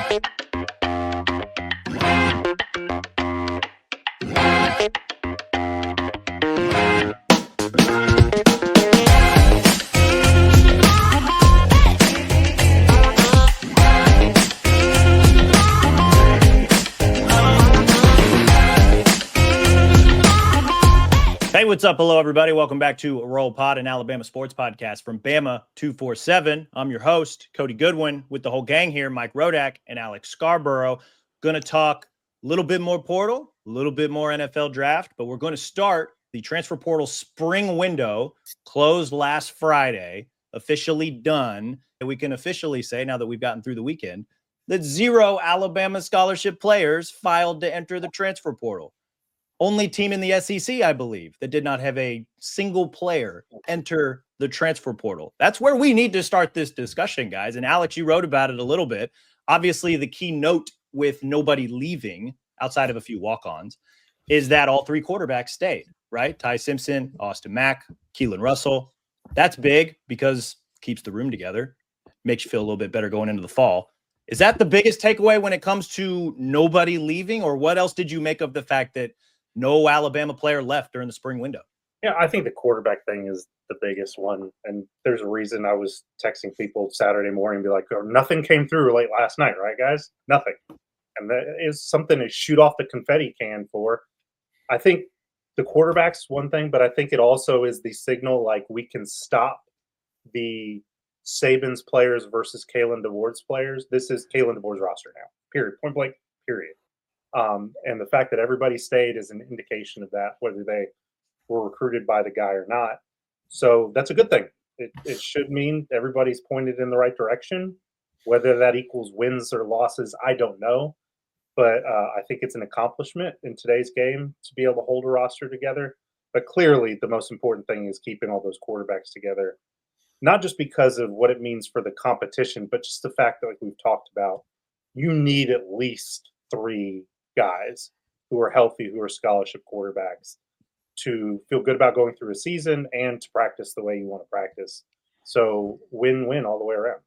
Hey, what's up? Hello, everybody. Welcome back to Roll Pod, an Alabama sports podcast from Bama 247. I'm your host, Cody Goodwin, with the whole gang here, Mike Rodak and Alex Scarborough. Going to talk a little bit more portal, a little bit more NFL draft, but we're going to start the transfer portal spring window, closed last Friday, officially done. And we can officially say, now that we've gotten through the weekend, that 0 Alabama scholarship players filed to enter the transfer portal. Only team in the SEC, I believe, that did not have a single player enter the transfer portal. That's where we need to start this discussion, guys. And Alex, you wrote about it a little bit. Obviously, the key note with nobody leaving outside of a few walk-ons is that all 3 quarterbacks stayed, right? Ty Simpson, Austin Mack, Keelan Russell. That's big because it keeps the room together, makes you feel a little bit better going into the fall. Is that the biggest takeaway when it comes to nobody leaving, or what else did you make of the fact that no Alabama player left during the spring window? Yeah, I think the quarterback thing is the biggest one. And there's a reason I was texting people Saturday morning and be like, oh, nothing came through late last night, right, guys? Nothing. And that is something to shoot off the confetti can for. I think the quarterback's one thing, but I think it also is the signal like we can stop the Saban's players versus Kalen DeBoer's players. This is Kalen DeBoer's roster now, period, point blank, period. And the fact that everybody stayed is an indication of that, whether they were recruited by the guy or not. So that's a good thing. It should mean everybody's pointed in the right direction. Whether that equals wins or losses, I don't know. But I think it's an accomplishment in today's game to be able to hold a roster together. But clearly, the most important thing is keeping all those quarterbacks together, not just because of what it means for the competition, but just the fact that, like we've talked about, you need at least 3 guys who are healthy, who are scholarship quarterbacks, to feel good about going through a season and to practice the way you want to practice. So win-win all the way around.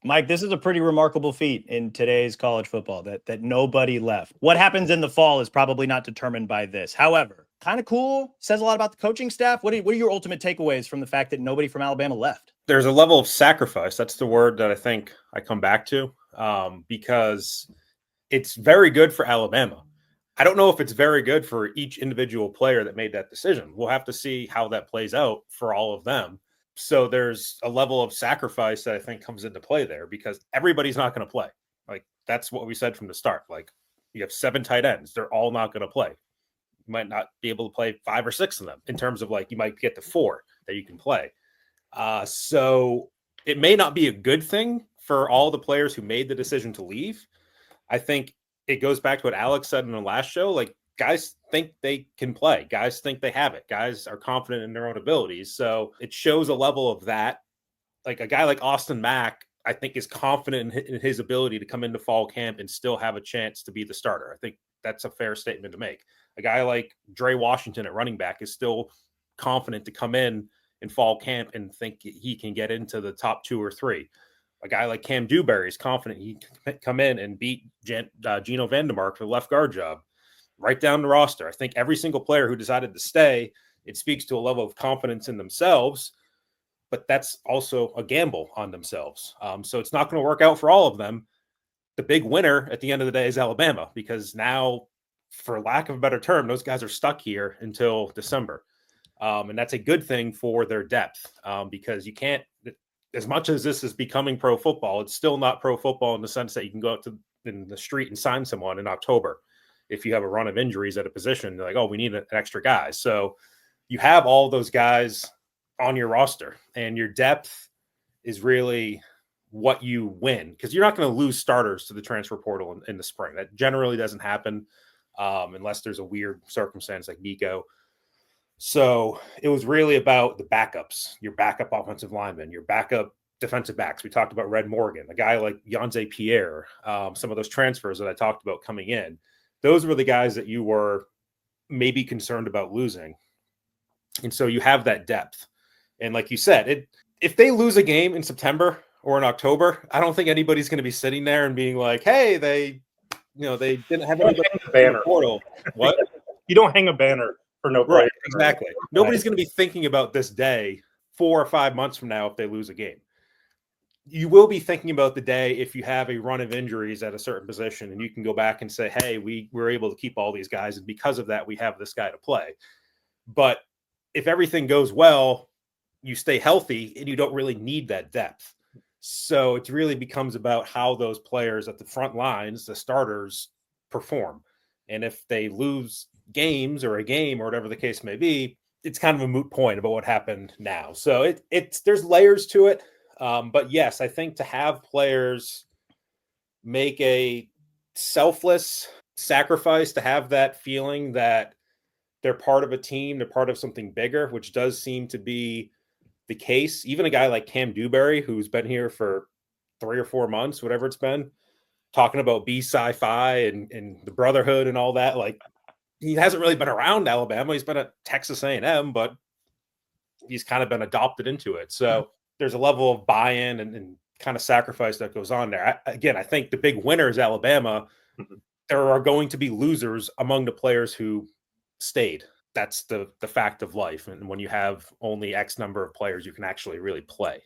Mike, this is a pretty remarkable feat in today's college football that nobody left. What happens in the fall is probably not determined by this. However, kind of cool, says a lot about the coaching staff. What are your ultimate takeaways from the fact that nobody from Alabama left? There's a level of sacrifice. That's the word that I think I come back to, because it's very good for Alabama. I don't know if it's very good for each individual player that made that decision. We'll have to see how that plays out for all of them. So there's a level of sacrifice that I think comes into play there, because everybody's not going to play. Like, that's what we said from the start. Like, you have 7 tight ends. They're all not going to play. You might not be able to play 5 or 6 of them, in terms of, like, you might get to 4 that you can play. So it may not be a good thing for all the players who made the decision to leave. I think it goes back to what Alex said in the last show. Like, guys think they can play. Guys think they have it. Guys are confident in their own abilities. So it shows a level of that. Like, a guy like Austin Mack, I think, is confident in his ability to come into fall camp and still have a chance to be the starter. I think that's a fair statement to make. A guy like Dre Washington at running back is still confident to come in fall camp and think he can get into the top 2 or 3. A guy like Cam Dewberry is confident he can come in and beat Gino Vandermark for the left guard job. Right down the roster. I think every single player who decided to stay, it speaks to a level of confidence in themselves, but that's also a gamble on themselves. So it's not going to work out for all of them. The big winner at the end of the day is Alabama, because now, for lack of a better term, those guys are stuck here until December. And that's a good thing for their depth, because you can't, as much as this is becoming pro football, it's still not pro football in the sense that you can go out in the street and sign someone in October. If you have a run of injuries at a position, they're like, oh, we need an extra guy. So you have all those guys on your roster, and your depth is really what you win, because you're not going to lose starters to the transfer portal in the spring. That generally doesn't happen unless there's a weird circumstance like Nico. So it was really about the backups, your backup offensive linemen, your backup defensive backs. We talked about Red Morgan, a guy like Yonze Pierre, some of those transfers that I talked about coming in. Those were the guys that you were maybe concerned about losing. And so you have that depth. And like you said, if they lose a game in September or in October, I don't think anybody's going to be sitting there and being like, "Hey, they didn't have anybody hang the in the banner. portal." What? You don't hang a banner for no Right, player. exactly. Nobody's going to be thinking about this day 4 or 5 months from now if they lose a game. You will be thinking about the day if you have a run of injuries at a certain position and you can go back and say, "Hey, we were able to keep all these guys, and because of that, we have this guy to play." But if everything goes well, you stay healthy and you don't really need that depth. So it really becomes about how those players at the front lines, the starters, perform. And if they lose games or a game or whatever the case may be, it's kind of a moot point about what happened now. So it's there's layers to it. But yes, I think to have players make a selfless sacrifice, to have that feeling that they're part of a team, they're part of something bigger, which does seem to be the case. Even a guy like Cam Dewberry, who's been here for 3 or 4 months, whatever it's been, talking about B sci-fi and the brotherhood and all that. Like, he hasn't really been around Alabama. He's been at Texas A&M, but he's kind of been adopted into it. So there's a level of buy-in and kind of sacrifice that goes on there. I think the big winner is Alabama. Mhm. There are going to be losers among the players who stayed. That's the fact of life. And when you have only X number of players, you can actually really play.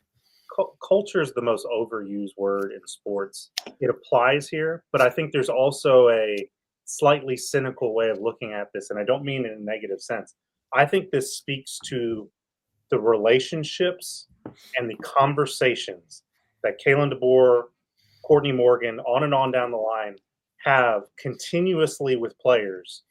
Culture is the most overused word in sports. It applies here, but I think there's also a slightly cynical way of looking at this, and I don't mean in a negative sense. I think this speaks to the relationships and the conversations that Kalen DeBoer, Courtney Morgan, on and on down the line have continuously with players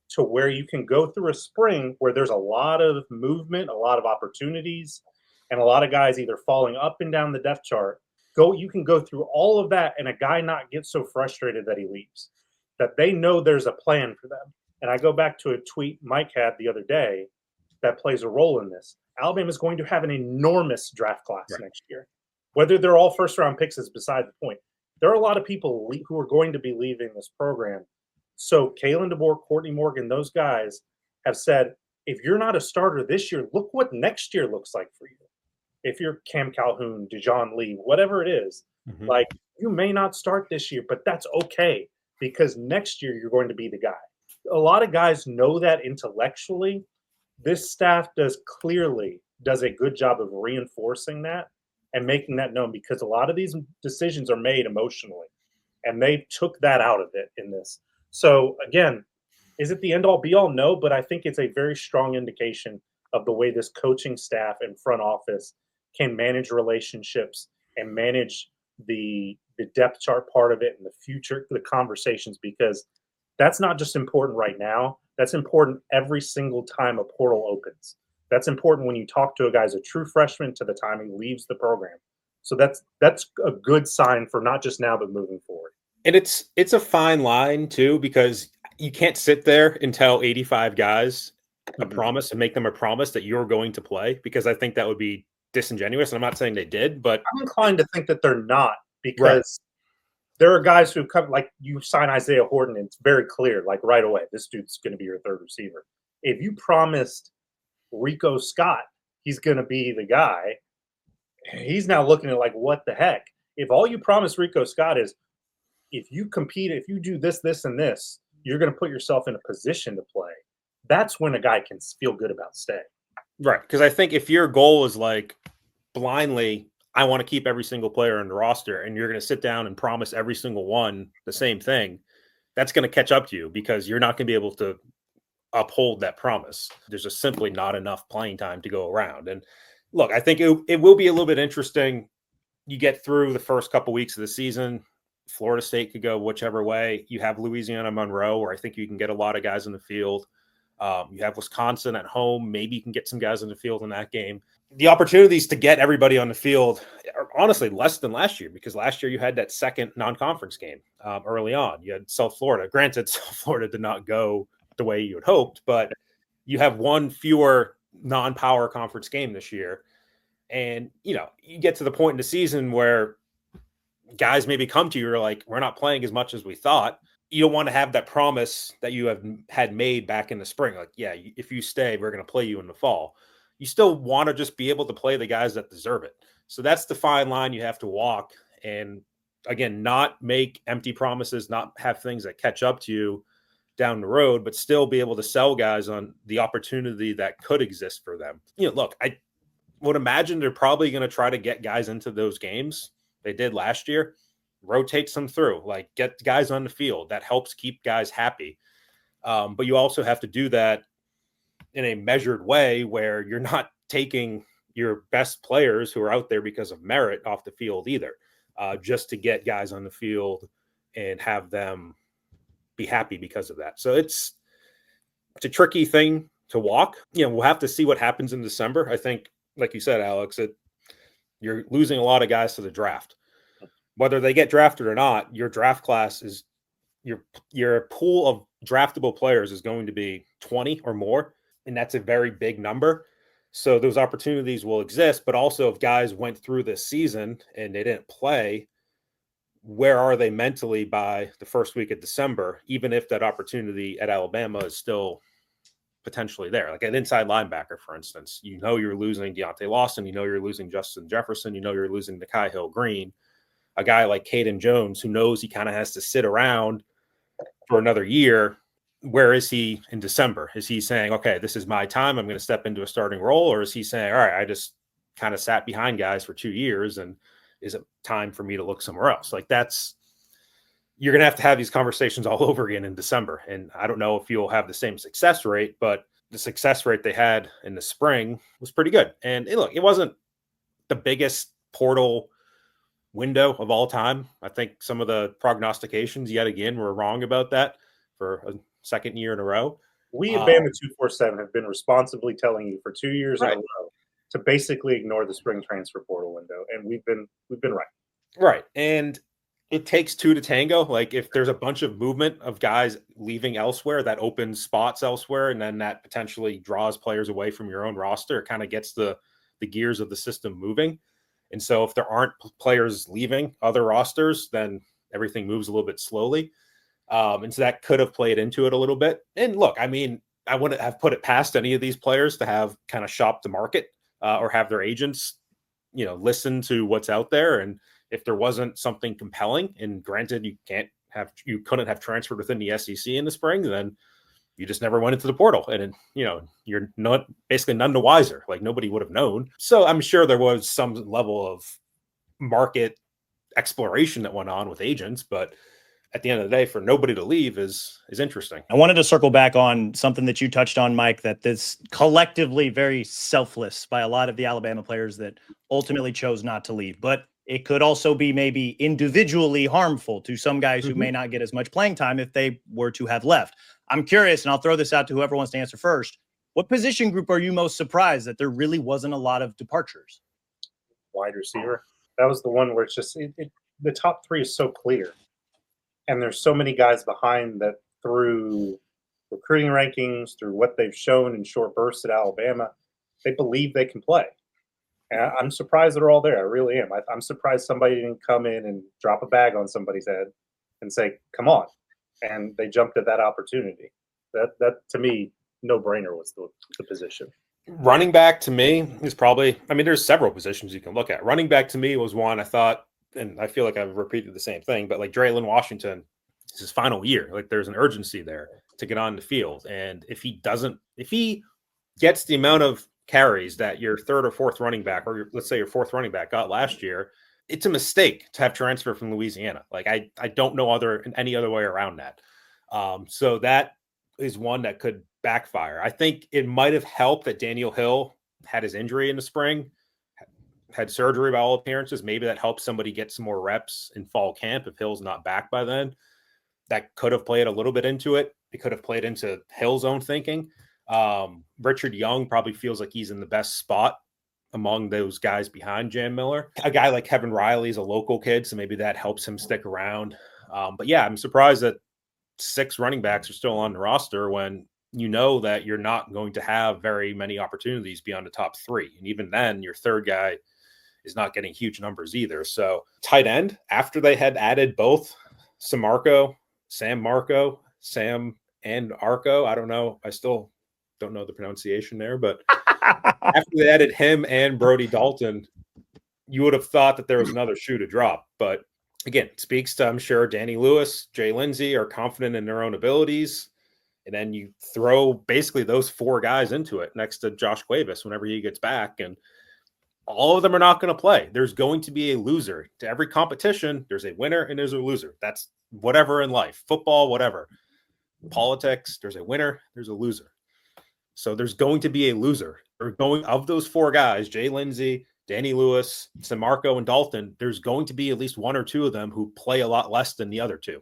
to where you can go through a spring where there's a lot of movement, a lot of opportunities, and a lot of guys either falling up and down the depth chart. You can go through all of that and a guy not get so frustrated that he leaves. That they know there's a plan for them. And I go back to a tweet Mike had the other day that plays a role in this. Alabama is going to have an enormous draft class next year. Whether they're all first round picks is beside the point. There are a lot of people who are going to be leaving this program. So Kalen DeBoer, Courtney Morgan, those guys have said, if you're not a starter this year, look what next year looks like for you. If you're Cam Calhoun, Dijon Lee, whatever it is, like you may not start this year, but that's okay because next year you're going to be the guy. A lot of guys know that intellectually. This staff does a good job of reinforcing that and making that known because a lot of these decisions are made emotionally and they took that out of it in this. So again, is it the end all be all? No, but I think it's a very strong indication of the way this coaching staff and front office can manage relationships and manage the depth chart part of it and the future, the conversations, because that's not just important right now. That's important every single time a portal opens. That's important when you talk to a guy as a true freshman to the time he leaves the program. So that's a good sign for not just now but moving forward. And it's a fine line too, because you can't sit there and tell 85 guys a promise and make them a promise that you're going to play, because I think that would be disingenuous. And I'm not saying they did, but I'm inclined to think that they're not, because there are guys who come, like you sign Isaiah Horton, and it's very clear, like right away, this dude's going to be your third receiver. If you promised Rico Scott he's going to be the guy, he's now looking at like, what the heck? If all you promise Rico Scott is, if you compete, if you do this, this, and this, you're going to put yourself in a position to play. That's when a guy can feel good about staying. Right. Because I think if your goal is like blindly, I want to keep every single player in the roster, and you're going to sit down and promise every single one the same thing, that's going to catch up to you because you're not going to be able to uphold that promise. There's just simply not enough playing time to go around. And look, I think it will be a little bit interesting. You get through the first couple weeks of the season. Florida State could go whichever way. You have Louisiana Monroe, where I think you can get a lot of guys in the field. You have Wisconsin at home. Maybe you can get some guys in the field in that game. The opportunities to get everybody on the field are honestly less than last year, because last year you had that second non-conference game early on. You had South Florida. Granted, South Florida did not go the way you had hoped, but you have one fewer non-power conference game this year. And, you get to the point in the season where guys maybe come to you, you're like, we're not playing as much as we thought. You don't want to have that promise that you had made back in the spring. Like, yeah, if you stay, we're going to play you in the fall. you still want to just be able to play the guys that deserve it. So that's the fine line you have to walk. And again, not make empty promises, not have things that catch up to you down the road, but still be able to sell guys on the opportunity that could exist for them. Look, I would imagine they're probably going to try to get guys into those games. They did last year, rotate some through, like get guys on the field. That helps keep guys happy. But you also have to do that in a measured way where you're not taking your best players who are out there because of merit off the field either, just to get guys on the field and have them be happy because of that. So it's a tricky thing to walk. We'll have to see what happens in December. I think, like you said, Alex, you're losing a lot of guys to the draft. Whether they get drafted or not, your draft class is your pool of draftable players is going to be 20 or more, and that's a very big number. So those opportunities will exist, but also if guys went through this season and they didn't play, where are they mentally by the first week of December, even if that opportunity at Alabama is still potentially there? Like an inside linebacker, for instance, you're losing Deontay Lawson, you're losing Justin Jefferson, you're losing Nikhai Hill-Green. A guy like Caden Jones, who knows he kind of has to sit around for another year. Where is he in December? Is he saying, okay, this is my time, I'm going to step into a starting role? Or is he saying, all right, I just kind of sat behind guys for 2 years, and is it time for me to look somewhere else? Like you're going to have these conversations all over again in December. And I don't know if you'll have the same success rate, but the success rate they had in the spring was pretty good. And look, it wasn't the biggest portal window of all time. I think some of the prognostications yet again were wrong about that for a second year in a row. We at Bama 247 have been responsibly telling you for 2 years right. in a row to basically ignore the spring transfer portal window, and we've been right. Right. And it takes two to tango. Like if there's a bunch of movement of guys leaving elsewhere, that opens spots elsewhere, and then that potentially draws players away from your own roster. It kind of gets the gears of the system moving. And so if there aren't players leaving other rosters, then everything moves a little bit slowly. And so that could have played into it a little bit. And look, I mean, I wouldn't have put it past any of these players to have kind of shopped the market or have their agents, listen to what's out there. And if there wasn't something compelling, and granted, you couldn't have transferred within the SEC in the spring, then you just never went into the portal, and you're not basically none the wiser. Like nobody would have known. So I'm sure there was some level of market exploration that went on with agents, but at the end of the day, for nobody to leave is interesting. I wanted to circle back on something that you touched on, Mike, that this collectively very selfless by a lot of the Alabama players that ultimately chose not to leave. But it could also be maybe individually harmful to some guys who may not get as much playing time if they were to have left. I'm curious, and I'll throw this out to whoever wants to answer first. What position group are you most surprised that there really wasn't a lot of departures? Wide receiver. That was the one where it's just the top three is so clear. And there's so many guys behind that through recruiting rankings, through what they've shown in short bursts at Alabama, they believe they can play. And I'm surprised they're all there. I really am. I'm surprised somebody didn't come in and drop a bag on somebody's head and say, come on. And they jumped at that opportunity. That to me, no-brainer was the position. Running back to me is probably, there's several positions you can look at. Running back to me was one I thought, and I feel like I've repeated the same thing, but like Draylon Washington, it's his final year. Like there's an urgency there to get on the field. And if he gets the amount of carries that your third or fourth running back, or let's say your fourth running back got last year, it's a mistake to have transfer from Louisiana. Like I don't know any other way around that. So that is one that could backfire. I think it might have helped that Daniel Hill had his injury in the spring, had surgery by all appearances. Maybe that helps somebody get some more reps in fall camp if Hill's not back by then. That could have played a little bit into it. It could have played into Hill's own thinking. Richard Young probably feels like he's in the best spot among those guys behind Jan Miller. A guy like Kevin Riley is a local kid, so maybe that helps him stick around. But yeah, I'm surprised that 6 running backs are still on the roster when you know that you're not going to have very many opportunities beyond the top 3. And even then, your third guy is not getting huge numbers either. So tight end, after they had added both Sam Marco, and Arco, I don't know. I still don't know the pronunciation there, but after they added him and Brody Dalton, you would have thought that there was another shoe to drop. But again, it speaks to, I'm sure, Danny Lewis, Jay Lindsay are confident in their own abilities. And then you throw basically those 4 guys into it next to Josh Cuevas whenever he gets back. And all of them are not going to play. There's going to be a loser. To every competition, there's a winner and there's a loser. That's whatever in life, football, whatever. Politics, there's a winner, there's a loser. So there's going to be a loser. Of those 4 guys, Jay Lindsay, Danny Lewis, Samarco, and Dalton, there's going to be at least 1 or 2 of them who play a lot less than the other 2.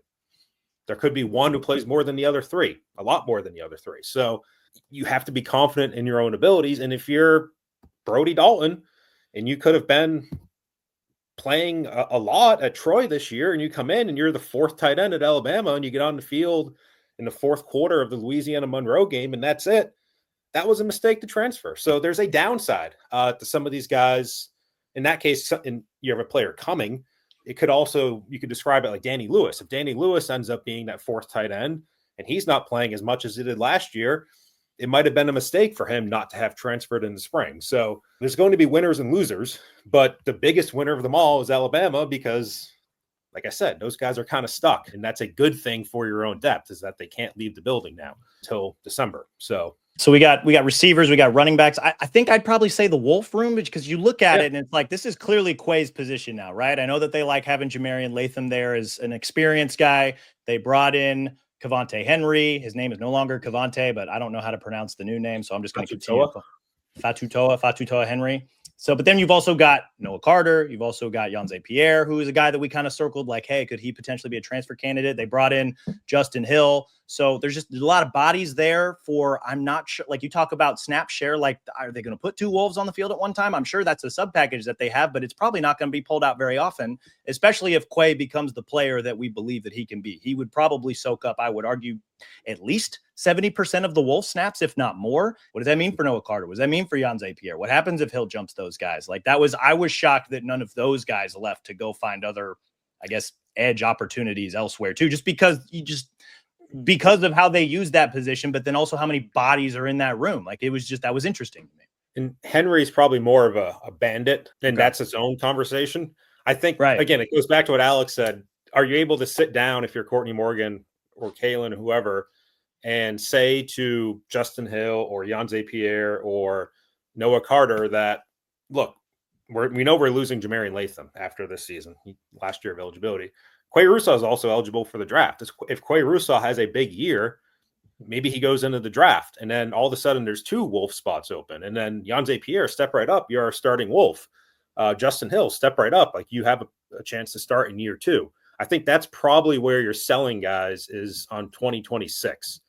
There could be one who plays more than the other 3, a lot more than the other 3. So you have to be confident in your own abilities. And if you're Brody Dalton and you could have been playing a lot at Troy this year and you come in and you're the 4th tight end at Alabama and you get on the field in the 4th quarter of the Louisiana Monroe game and that's it, that was a mistake to transfer. So there's a downside to some of these guys. In that case, you have a player coming. It could also, you could describe it like Danny Lewis. If Danny Lewis ends up being that 4th tight end and he's not playing as much as he did last year, it might have been a mistake for him not to have transferred in the spring. So there's going to be winners and losers, but the biggest winner of them all is Alabama because, like I said, those guys are kind of stuck. And that's a good thing for your own depth is that they can't leave the building now until December. So we got receivers, we got running backs. I think I'd probably say the Wolf room because you look at it and it's like, this is clearly Quay's position now, right? I know that they like having Jamarian Latham there as an experienced guy. They brought in Cavante Henry. His name is no longer Cavante, but I don't know how to pronounce the new name. So I'm just going to continue. Fatutoa Henry. So, but then you've also got Noah Carter. You've also got Yanze Pierre, who is a guy that we kind of circled like, hey, could he potentially be a transfer candidate? They brought in Justin Hill. So there's a lot of bodies there for, I'm not sure, like you talk about snap share, like, are they going to put 2 Wolves on the field at one time? I'm sure that's a sub package that they have, but it's probably not going to be pulled out very often, especially if Quay becomes the player that we believe that he can be. He would probably soak up, I would argue, at least 70% of the Wolf snaps, if not more. What does that mean for Noah Carter? What does that mean for Yanze Pierre? What happens if Hill jumps those guys? Like I was shocked that none of those guys left to go find other, I guess, edge opportunities elsewhere too, because of how they use that position, but then also how many bodies are in that room. Like that was interesting to me. And Henry's probably more of a bandit, and that's its own conversation. I think, again, it goes back to what Alex said. Are you able to sit down if you're Courtney Morgan or Kalen or whoever and say to Justin Hill or Yanze Pierre or Noah Carter that, look, we know we're losing Jamarian Latham after this season, last year of eligibility. Quay Russo is also eligible for the draft. If Quay Russo has a big year, maybe he goes into the draft, and then all of a sudden there's 2 Wolf spots open, and then Yanze Pierre, step right up. You're our starting Wolf. Justin Hill, step right up. Like you have a chance to start in year 2. I think that's probably where you're selling guys is on 2026.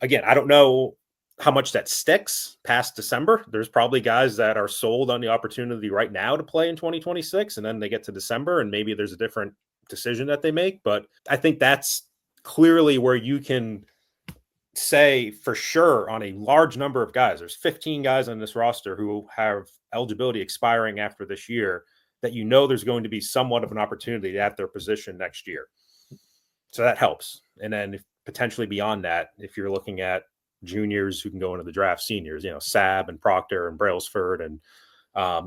Again, I don't know how much that sticks past December. There's probably guys that are sold on the opportunity right now to play in 2026, and then they get to December and maybe there's a different decision that they make. But I think that's clearly where you can say for sure on a large number of guys, there's 15 guys on this roster who have eligibility expiring after this year, that you know there's going to be somewhat of an opportunity at their position next year. So that helps. And then potentially beyond that, if you're looking at juniors who can go into the draft, seniors, Sab and Proctor and Brailsford and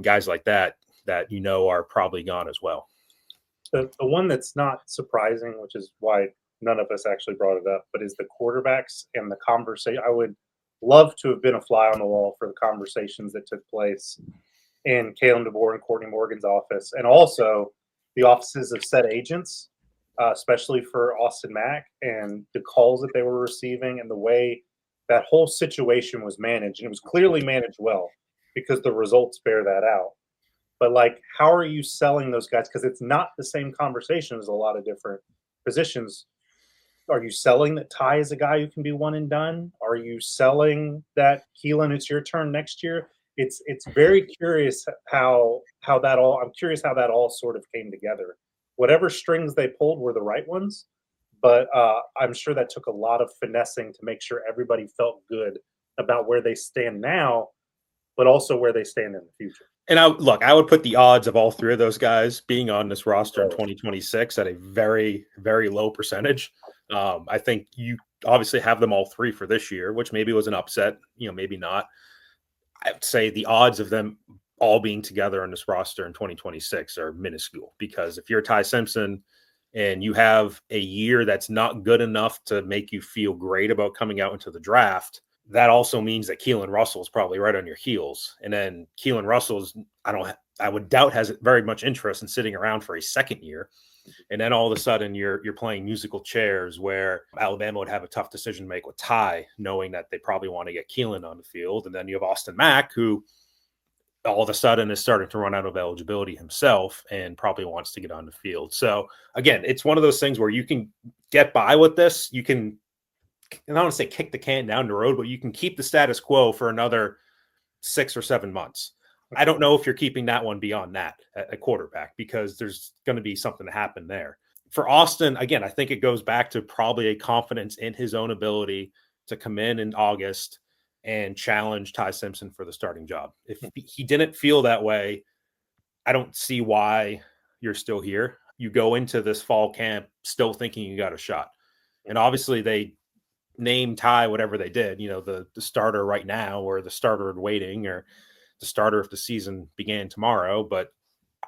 guys like that are probably gone as well. The one that's not surprising, which is why none of us actually brought it up, but is the quarterbacks and the conversation. I would love to have been a fly on the wall for the conversations that took place in Kalen DeBoer and Courtney Morgan's office, and also the offices of said agents, especially for Austin Mack, and the calls that they were receiving and the way that whole situation was managed. And it was clearly managed well because the results bear that out. But like, how are you selling those guys? Because it's not the same conversation as a lot of different positions. Are you selling that Ty is a guy who can be one and done? Are you selling that Keelan, it's your turn next year? It's very curious how that all. I'm curious how that all sort of came together. Whatever strings they pulled were the right ones, but I'm sure that took a lot of finessing to make sure everybody felt good about where they stand now, but also where they stand in the future. And I would put the odds of all 3 of those guys being on this roster in 2026 at a very, very low percentage. I think you obviously have them all 3 for this year, which maybe was an upset, maybe not. I'd say the odds of them all being together on this roster in 2026 are minuscule, because if you're Ty Simpson and you have a year that's not good enough to make you feel great about coming out into the draft, that also means that Keelan Russell is probably right on your heels. And then Keelan Russell's, I would doubt has very much interest in sitting around for a second year. And then all of a sudden you're playing musical chairs where Alabama would have a tough decision to make with Ty, knowing that they probably want to get Keelan on the field. And then you have Austin Mack, who all of a sudden is starting to run out of eligibility himself and probably wants to get on the field. So again, it's one of those things where you can get by with this. You can, and I don't want to say kick the can down the road, but you can keep the status quo for another 6 or 7 months. I don't know if you're keeping that one beyond that at quarterback, because there's going to be something to happen there. For Austin, again, I think it goes back to probably a confidence in his own ability to come in August and challenge Ty Simpson for the starting job. If he didn't feel that way, I don't see why you're still here. You go into this fall camp still thinking you got a shot. And obviously they named Ty whatever they did, the starter right now, or the starter in waiting, or the starter if the season began tomorrow. But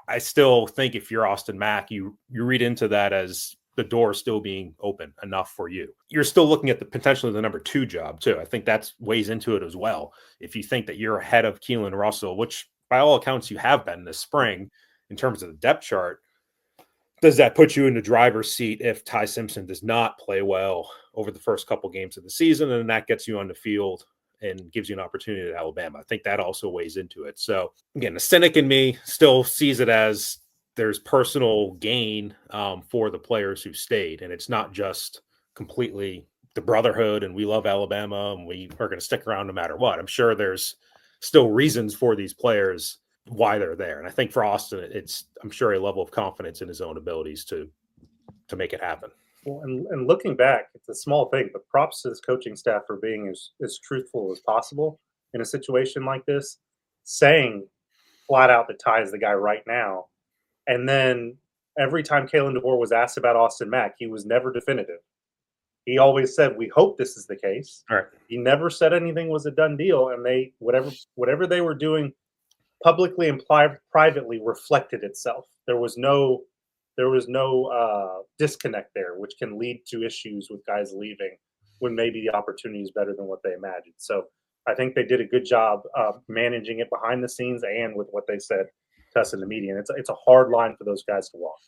I still think if you're Austin Mack, you read into that as the door still being open enough for you. You're still looking at the potentially the number 2 job too. I think that's weighs into it as well. If you think that you're ahead of Keelan Russell, which by all accounts you have been this spring in terms of the depth chart, does that put you in the driver's seat if Ty Simpson does not play well over the first couple games of the season, and that gets you on the field and gives you an opportunity at Alabama? I think that also weighs into it. So again, the cynic in me still sees it as there's personal gain for the players who stayed. And it's not just completely the brotherhood and we love Alabama and we are going to stick around no matter what. I'm sure there's still reasons for these players why they're there. And I think for Austin, it's, I'm sure, a level of confidence in his own abilities to make it happen. Well, and looking back, it's a small thing, but props to this coaching staff for being as truthful as possible in a situation like this, saying flat out that Ty is the guy right now. And then every time Kalen DeBoer was asked about Austin Mack, he was never definitive. He always said, "We hope this is the case." All right. He never said anything was a done deal, and they whatever they were doing publicly and privately reflected itself. There was no disconnect there, which can lead to issues with guys leaving when maybe the opportunity is better than what they imagined. So I think they did a good job managing it behind the scenes and with what they said to us in the media. And it's a hard line for those guys to walk.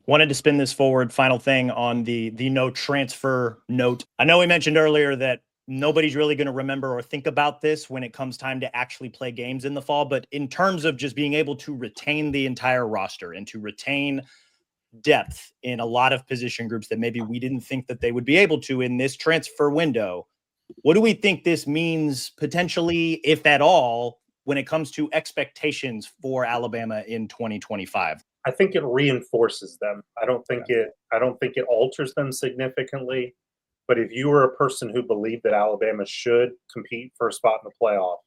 Wanted to spin this forward. Final thing on the no transfer note. I know we mentioned earlier that nobody's really going to remember or think about this when it comes time to actually play games in the fall. But in terms of just being able to retain the entire roster and to retain depth in a lot of position groups that maybe we didn't think that they would be able to in this transfer window, what do we think this means potentially, if at all, when it comes to expectations for Alabama in 2025? I think it reinforces them. I don't think it alters them significantly. But if you were a person who believed that Alabama should compete for a spot in the playoff,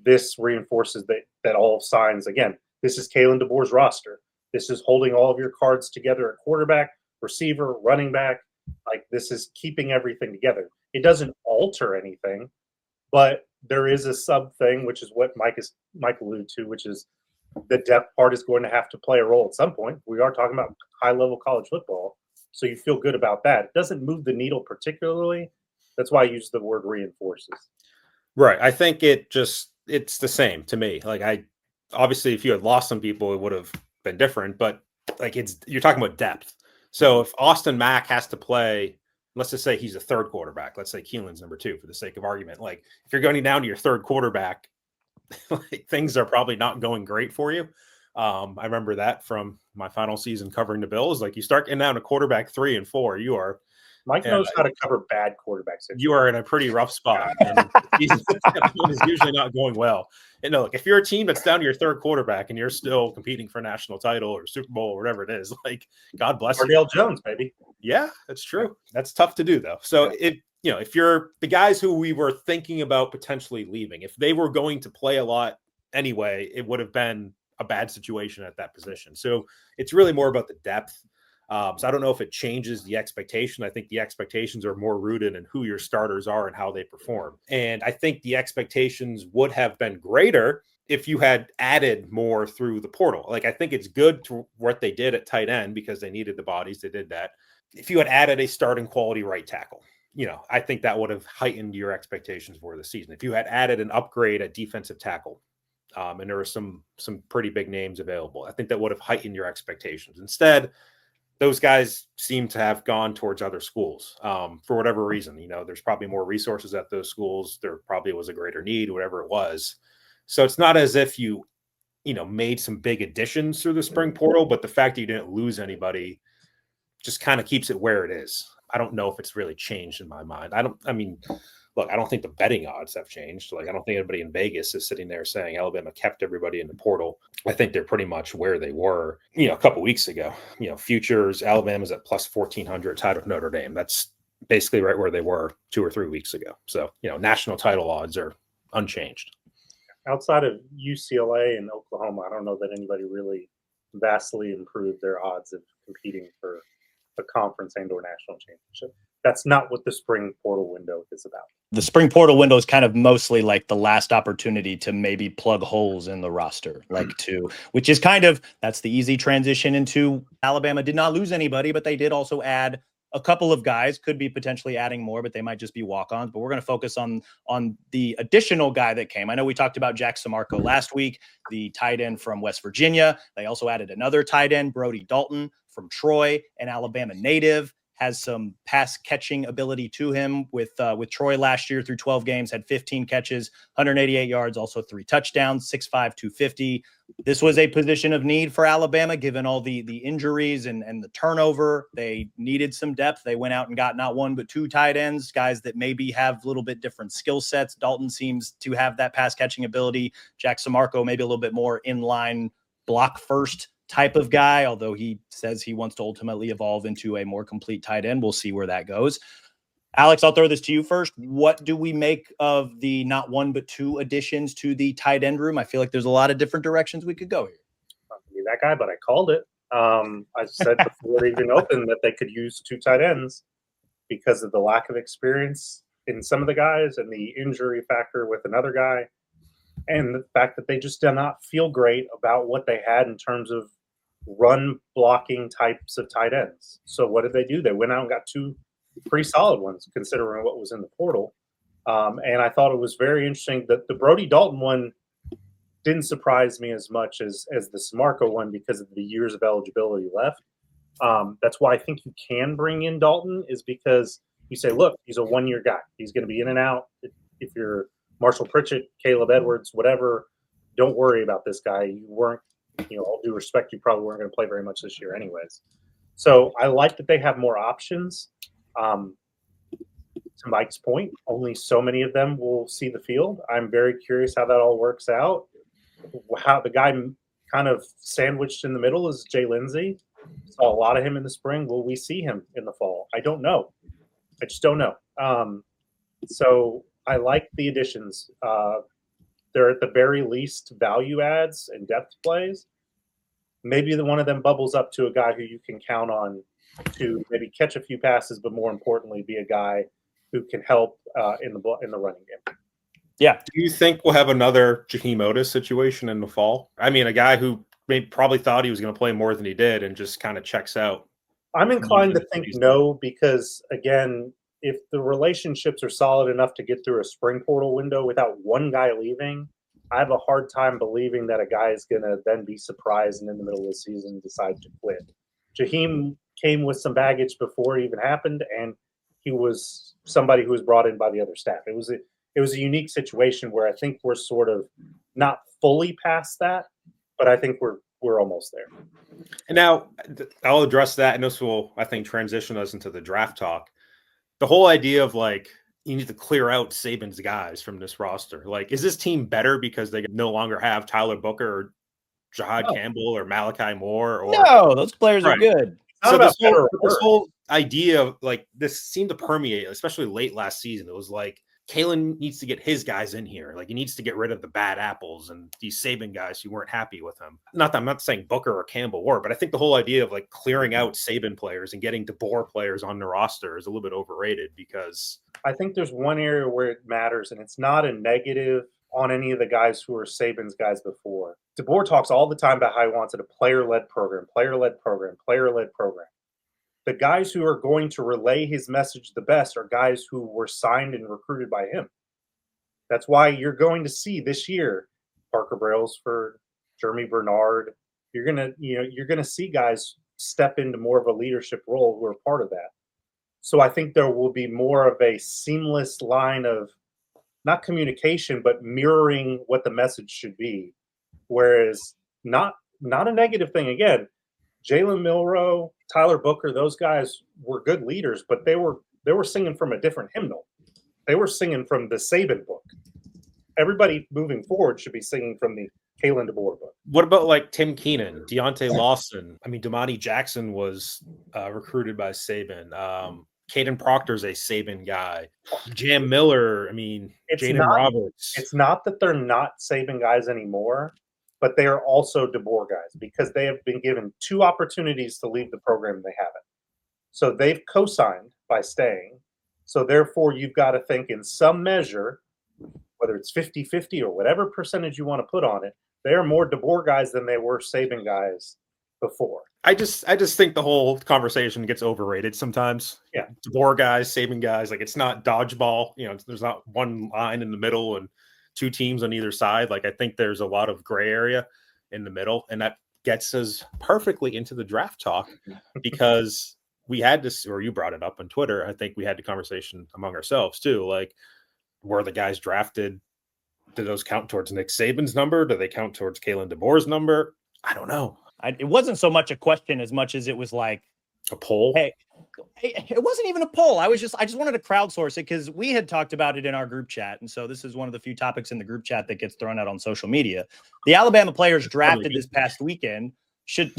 this reinforces that all signs. Again, this is Kalen DeBoer's roster. This is holding all of your cards together at quarterback, receiver, running back. Like, this is keeping everything together. It doesn't alter anything, but there is a sub thing, which is what Mike alluded to, which is the depth part is going to have to play a role at some point. We are talking about high-level college football, so you feel good about that. It doesn't move the needle particularly. That's why I use the word reinforces. Right. I think it's the same to me. Like, obviously, if you had lost some people, it would have been different, but like, you're talking about depth. So if Austin Mack has to play, let's just say he's a third quarterback. Let's say Keelan's number 2 for the sake of argument. Like, if you're going down to your third quarterback, like, things are probably not going great for you. I remember that from my final season covering the Bills. Like, you start getting down to quarterback 3 and 4, Mike knows how to cover bad quarterbacks. You are in a pretty rough spot. And is usually not going well. And no, look, if you're a team that's down to your third quarterback and you're still competing for a national title or Super Bowl or whatever it is, like, God bless you. Cardale Jones, baby. Yeah, that's true. That's tough to do, though. So if you're the guys who we were thinking about potentially leaving, if they were going to play a lot anyway, it would have been a bad situation at that position. So it's really more about the depth. So I don't know if it changes the expectation. I think the expectations are more rooted in who your starters are and how they perform. And I think the expectations would have been greater if you had added more through the portal. Like, I think it's good to what they did at tight end because they needed the bodies. They did that. If you had added a starting quality right tackle, I think that would have heightened your expectations for the season. If you had added an upgrade at defensive tackle, and there were some pretty big names available, I think that would have heightened your expectations. Instead, those guys seem to have gone towards other schools for whatever reason. There's probably more resources at those schools. There probably was a greater need, whatever it was. So it's not as if you made some big additions through the spring portal, but the fact that you didn't lose anybody just kind of keeps it where it is. I don't know if it's really changed in my mind. I don't think the betting odds have changed. Like, I don't think anybody in Vegas is sitting there saying Alabama kept everybody in the portal. I think they're pretty much where they were, a couple weeks ago. Futures, Alabama's at plus 1,400 tied with Notre Dame. That's basically right where they were 2 or 3 weeks ago. So, national title odds are unchanged. Outside of UCLA and Oklahoma, I don't know that anybody really vastly improved their odds of competing for a conference and or national championship. That's not what the spring portal window is about. The spring portal window is kind of mostly like the last opportunity to maybe plug holes in the roster, which is that's the easy transition into Alabama did not lose anybody, but they did also add a couple of guys, could be potentially adding more, but they might just be walk-ons. But we're going to focus on the additional guy that came. I know we talked about Jack Samarco last week, the tight end from West Virginia. They also added another tight end, Brody Dalton from Troy, an Alabama native. Has some pass catching ability to him with Troy last year through 12 games, had 15 catches, 188 yards, also 3 touchdowns, 6'5", 250. This was a position of need for Alabama, given all the injuries and the turnover. They needed some depth. They went out and got not one, but 2 tight ends, guys that maybe have a little bit different skill sets. Dalton seems to have that pass catching ability. Jack Samarco, maybe a little bit more inline block first type of guy, although he says he wants to ultimately evolve into a more complete tight end. We'll see where that goes. Alex, I'll throw this to you first. What do we make of the not 1 but 2 additions to the tight end room? I feel like there's a lot of different directions we could go here. Not to be that guy, but I called it. I said before it even opened that they could use 2 tight ends because of the lack of experience in some of the guys and the injury factor with another guy. And the fact that they just did not feel great about what they had in terms of run blocking types of tight ends. So what did they do? They went out and got 2 pretty solid ones, considering what was in the portal. And I thought it was very interesting that the Brody Dalton one didn't surprise me as much as the Samarco one because of the years of eligibility left. That's why I think you can bring in Dalton, is because you say, look, he's a 1-year guy. He's going to be in and out. If you're Marshall Pritchett, Caleb Edwards, whatever, don't worry about this guy. You weren't, all due respect, you probably weren't going to play very much this year anyways. So I like that they have more options. To Mike's point, only so many of them will see the field. I'm very curious how that all works out. How the guy kind of sandwiched in the middle is Jay Lindsey. Saw a lot of him in the spring. Will we see him in the fall? I don't know. I just don't know. So I like the additions. They're at the very least value adds and depth plays. Maybe one of them bubbles up to a guy who you can count on to maybe catch a few passes, but more importantly, be a guy who can help in the running game. Yeah. Do you think we'll have another Jaheim Otis situation in the fall? I mean, a guy who probably thought he was going to play more than he did and just kind of checks out. I'm inclined to think no, because again, if the relationships are solid enough to get through a spring portal window without one guy leaving, I have a hard time believing that a guy is going to then be surprised and in the middle of the season decide to quit. Jaheim came with some baggage before it even happened, and he was somebody who was brought in by the other staff. It was a unique situation where I think we're sort of not fully past that, but I think we're almost there. And now I'll address that, and this will, I think, transition us into the draft talk. The whole idea of you need to clear out Saban's guys from this roster. Is this team better because they no longer have Tyler Booker or Jahad Campbell or Malachi Moore? Or no, those players are good. So this whole idea of this seemed to permeate, especially late last season. It was Kalen needs to get his guys in here. Like, he needs to get rid of the bad apples and these Saban guys who weren't happy with him. Not that I'm not saying Booker or Campbell were, but I think the whole idea of like clearing out Saban players and getting DeBoer players on the roster is a little bit overrated, because I think there's one area where it matters, and it's not a negative on any of the guys who were Saban's guys before. DeBoer talks all the time about how he wants it a player-led program, player-led program, player-led program. The guys who are going to relay his message the best are guys who were signed and recruited by him. That's why you're going to see this year Parker Brailsford, Jeremy Bernard. You're gonna see guys step into more of a leadership role who are part of that. So I think there will be more of a seamless line of not communication, but mirroring what the message should be. Whereas not a negative thing. Again, Jalen Milroe, Tyler Booker, those guys were good leaders, but they were singing from a different hymnal. They were singing from the Saban book. Everybody moving forward should be singing from the Kalen DeBoer book. what about like Tim Keenan, Deontay Lawson? I mean, Damani Jackson was recruited by Saban. Caden Proctor's a Saban guy. Jam Miller, I mean, Jaden Roberts. It's not that they're not Saban guys anymore, but they are also DeBoer guys because they have been given 2 opportunities to leave the program and they haven't. So they've co-signed by staying. So therefore, you've got to think in some measure, whether it's 50-50 or whatever percentage you want to put on it, they are more DeBoer guys than they were Saban guys before. I just think the whole conversation gets overrated sometimes. Yeah. DeBoer guys, Saban guys, like, it's not dodgeball. You know, there's not one line in the middle and 2 teams on either side. Like, I think there's a lot of gray area in the middle, and that gets us perfectly into the draft talk because we had this, or you brought it up on Twitter. I think we had the conversation among ourselves too. Like, were the guys drafted? Do those count towards Nick Saban's number? Do they count towards Kalen DeBoer's number? I don't know. It wasn't so much a question as much as it was like a poll. Hey, it wasn't even a poll. I just wanted to crowdsource it because we had talked about it in our group chat. And so this is one of the few topics in the group chat that gets thrown out on social media. The Alabama players drafted this past weekend should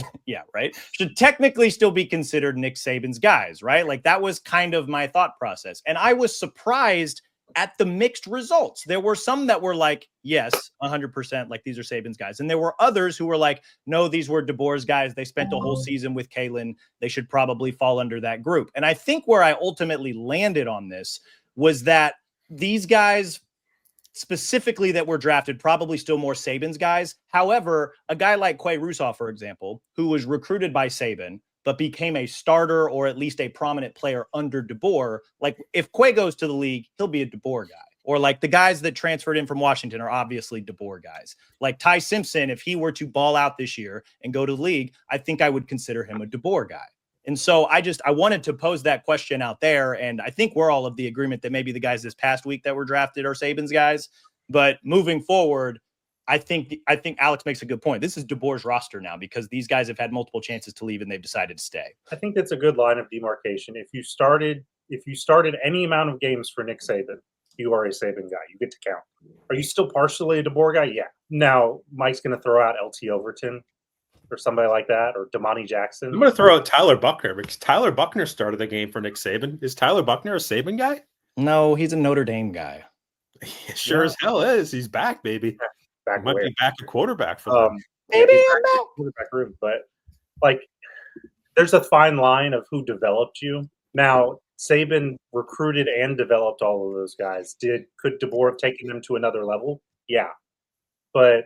technically still be considered Nick Saban's guys, right? Like, that was kind of my thought process. And I was surprised at the mixed results. There were some that were like, yes, 100%, like, these are Saban's guys. And there were others who were like, no, these were DeBoer's guys. They spent a whole season with Kalen. They should probably fall under that group. And I think where I ultimately landed on this was that these guys specifically that were drafted, probably still more Saban's guys. However, a guy like Quay Russaw, for example, who was recruited by Saban, but became a starter or at least a prominent player under DeBoer. Like, if Quay goes to the league, he'll be a DeBoer guy. Or like the guys that transferred in from Washington are obviously DeBoer guys. Like Ty Simpson, if he were to ball out this year and go to the league, I think I would consider him a DeBoer guy. And so I wanted to pose that question out there. And I think we're all of the agreement that maybe the guys this past week that were drafted are Saban's guys. But moving forward, I think Alex makes a good point. This is DeBoer's roster now because these guys have had multiple chances to leave and they've decided to stay. I think that's a good line of demarcation. If you started any amount of games for Nick Saban, you are a Saban guy. You get to count. Are you still partially a DeBoer guy? Yeah. Now, Mike's going to throw out LT Overton or somebody like that, or Damani Jackson. I'm going to throw out Tyler Buckner because Tyler Buckner started the game for Nick Saban. Is Tyler Buckner a Saban guy? No, he's a Notre Dame guy. He sure as hell is. He's back, baby. Might be back a quarterback for them. Maybe I'm back. Quarterback room, but like, there's a fine line of who developed you. Now, Saban recruited and developed all of those guys. Could DeBoer have taken them to another level? Yeah, but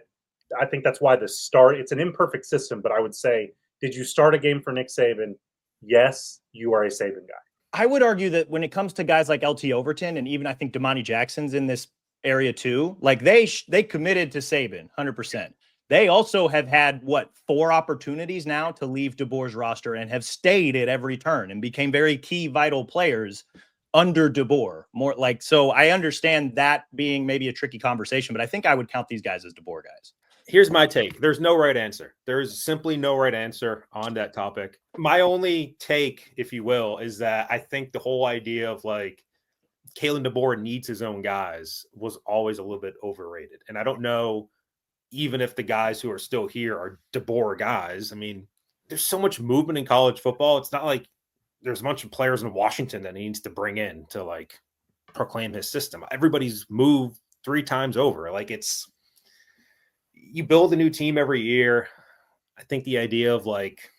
I think that's why it's an imperfect system. But I would say, did you start a game for Nick Saban? Yes, you are a Saban guy. I would argue that when it comes to guys like LT Overton and even I think Damani Jackson's in this area too, like they committed to Saban 100%. They also have had 4 opportunities now to leave DeBoer's roster and have stayed at every turn and became very key vital players under DeBoer. More like, so I understand that being maybe a tricky conversation, but I think I would count these guys as DeBoer guys. Here's my take. There's no right answer. There's simply no right answer on that topic. My only take, if you will, is that I think the whole idea of like Kalen DeBoer needs his own guys was always a little bit overrated. And I don't know even if the guys who are still here are DeBoer guys. I mean, there's so much movement in college football. It's not like there's a bunch of players in Washington that he needs to bring in to like proclaim his system. Everybody's moved 3 times over. Like, you build a new team every year. I think the idea of like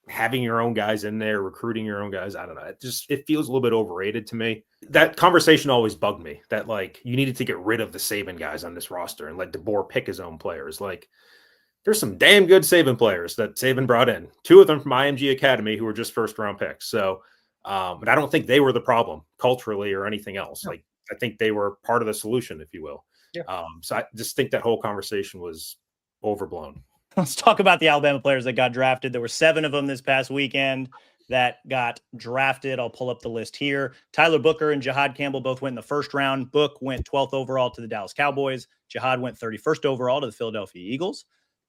having your own guys in there, recruiting your own guys, I don't know. It feels a little bit overrated to me. That conversation always bugged me, that like you needed to get rid of the Saban guys on this roster and let DeBoer pick his own players. Like, there's some damn good Saban players that Saban brought in. 2 of them from IMG Academy who were just first round picks. So, but I don't think they were the problem culturally or anything else. Like, I think they were part of the solution, if you will. Yeah. So I just think that whole conversation was overblown. Let's talk about the Alabama players that got drafted. There were 7 of them this past weekend that got drafted. I'll pull up the list here. Tyler Booker and Jahad Campbell both went in the first round. Book went 12th overall to the Dallas Cowboys. Jahad went 31st overall to the Philadelphia Eagles.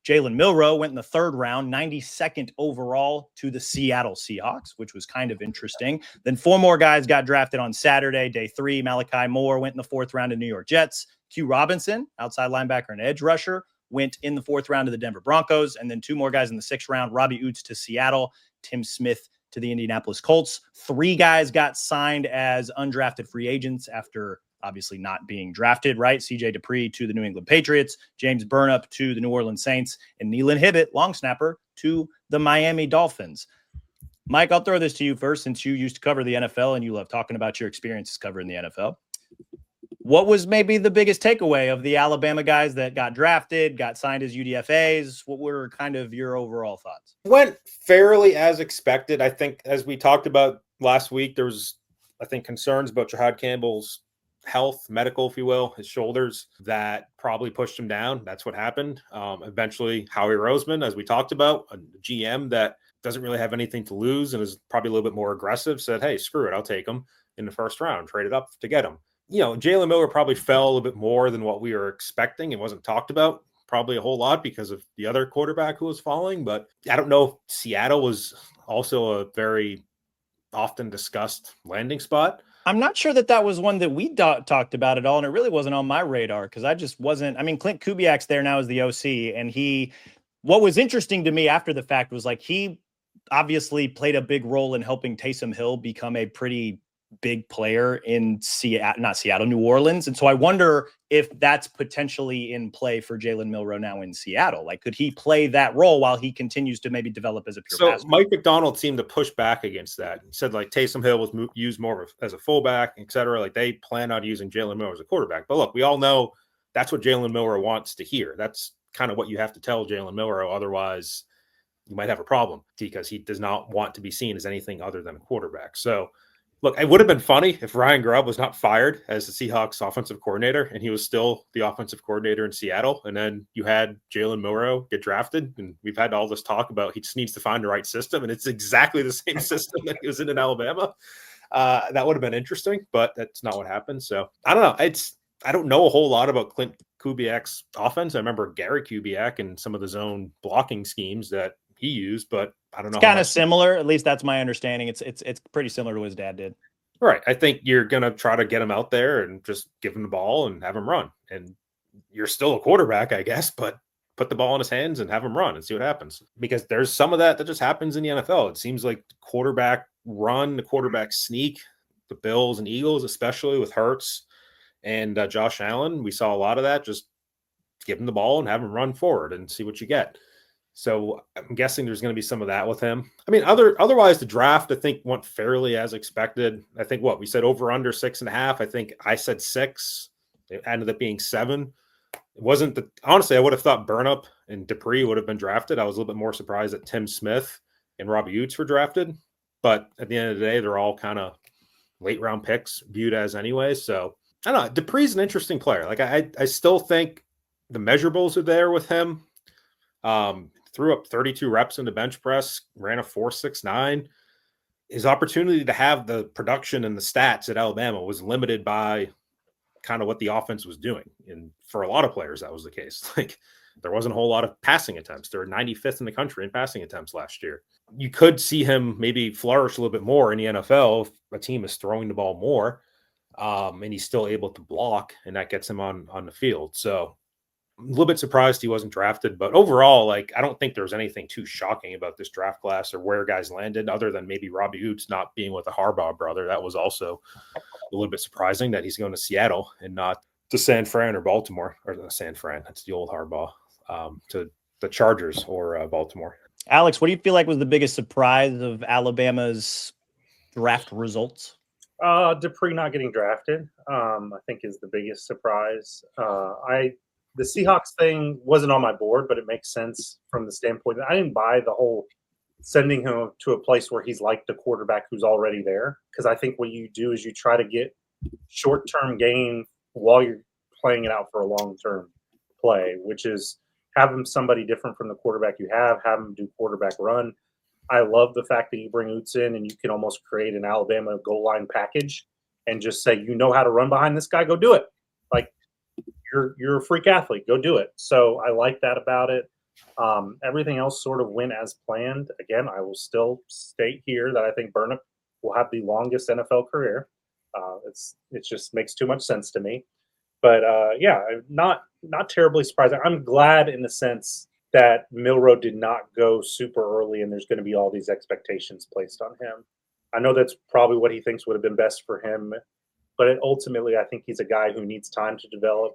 Jalen Milroe went in the 3rd round, 92nd overall to the Seattle Seahawks, which was kind of interesting. Then 4 more guys got drafted on Saturday, day 3. Malachi Moore went in the 4th round to New York Jets. Q Robinson, outside linebacker and edge rusher, went in the 4th round to the Denver Broncos. And then 2 more guys in the 6th round, Robbie Oots to Seattle, Tim Smith to the Indianapolis Colts. 3 guys got signed as undrafted free agents after obviously not being drafted, right? CJ Dupree to the New England Patriots, James Burnap to the New Orleans Saints, and Neelan Hibbett, long snapper, to the Miami Dolphins. Mike, I'll throw this to you first, since you used to cover the NFL and you love talking about your experiences covering the NFL. What was maybe the biggest takeaway of the Alabama guys that got drafted, got signed as UDFAs? What were kind of your overall thoughts? Went fairly as expected. I think, as we talked about last week, there was, I think, concerns about Jahad Campbell's health, medical, if you will, his shoulders, that probably pushed him down. That's what happened. Eventually, Howie Roseman, as we talked about, a GM that doesn't really have anything to lose and is probably a little bit more aggressive, said, hey, screw it, I'll take him in the 1st round, traded up to get him. You know, Jalen Miller probably fell a little bit more than what we were expecting. It wasn't talked about probably a whole lot because of the other quarterback who was falling. But I don't know if Seattle was also a very often discussed landing spot. I'm not sure that was one that we talked about at all, and it really wasn't on my radar because I just wasn't. I mean, Clint Kubiak's there now as the OC, and what was interesting to me after the fact was like he obviously played a big role in helping Taysom Hill become a pretty big player in New Orleans. And so I wonder if that's potentially in play for Jalen Milroe now in Seattle. Like, could he play that role while he continues to maybe develop as a pure passer? Mike McDonald seemed to push back against that. He said like Taysom Hill was used more as a fullback, et cetera. Like, they plan on using Jalen Milroe as a quarterback. But look, we all know that's what Jalen Milroe wants to hear. That's kind of what you have to tell Jalen Milroe. Otherwise, you might have a problem, because he does not want to be seen as anything other than a quarterback. So, look, it would have been funny if Ryan Grubb was not fired as the Seahawks offensive coordinator and he was still the offensive coordinator in Seattle. And then you had Jalen Milroe get drafted. And we've had all this talk about he just needs to find the right system. And it's exactly the same system that he was in Alabama. That would have been interesting, but that's not what happened. So I don't know. I don't know a whole lot about Clint Kubiak's offense. I remember Gary Kubiak and some of the zone blocking schemes that he used, but I don't know. It's kind of similar. At least that's my understanding. It's pretty similar to what his dad did. Right. I think you're going to try to get him out there and just give him the ball and have him run. And you're still a quarterback, I guess, but put the ball in his hands and have him run and see what happens. Because there's some of that just happens in the NFL. It seems like the quarterback run, the quarterback sneak, the Bills and Eagles, especially with Hurts and Josh Allen. We saw a lot of that. Just give him the ball and have him run forward and see what you get. So I'm guessing there's going to be some of that with him. I mean, otherwise the draft, I think, went fairly as expected. I think we said over under 6.5. I think I said 6. It ended up being 7. It wasn't honestly, I would have thought Burnap and Dupree would have been drafted. I was a little bit more surprised that Tim Smith and Robbie Oots were drafted. But at the end of the day, they're all kind of late round picks viewed as anyway. So I don't know. Dupree's an interesting player. Like I still think the measurables are there with him. Threw up 32 reps in the bench press, ran a 4.69. His opportunity to have the production and the stats at Alabama was limited by kind of what the offense was doing. And for a lot of players, that was the case. Like, there wasn't a whole lot of passing attempts. They were 95th in the country in passing attempts last year. You could see him maybe flourish a little bit more in the NFL if a team is throwing the ball more, and he's still able to block, and that gets him on the field. So a little bit surprised he wasn't drafted, but overall, like, I don't think there's anything too shocking about this draft class or where guys landed, other than maybe Robbie Hoots not being with the Harbaugh brother. That was also a little bit surprising that he's going to Seattle and not to San Fran or Baltimore, or San Fran. That's the old Harbaugh, to the Chargers or Baltimore. Alex, what do you feel like was the biggest surprise of Alabama's draft results? Dupree not getting drafted, I think, is the biggest surprise. The Seahawks thing wasn't on my board, but it makes sense from the standpoint that I didn't buy the whole sending him to a place where he's like the quarterback who's already there. Because I think what you do is you try to get short-term gain while you're playing it out for a long-term play, which is have him somebody different from the quarterback you have him do quarterback run. I love the fact that you bring Oots in and you can almost create an Alabama goal line package and just say, you know how to run behind this guy, go do it. Like, you're a freak athlete, go do it. So I like that about it. Everything else sort of went as planned. Again, I will still state here that I think Burnip will have the longest NFL career. It just makes too much sense to me. But yeah, not terribly surprising. I'm glad in the sense that Milroe did not go super early and there's going to be all these expectations placed on him. I know that's probably what he thinks would have been best for him, but ultimately I think he's a guy who needs time to develop,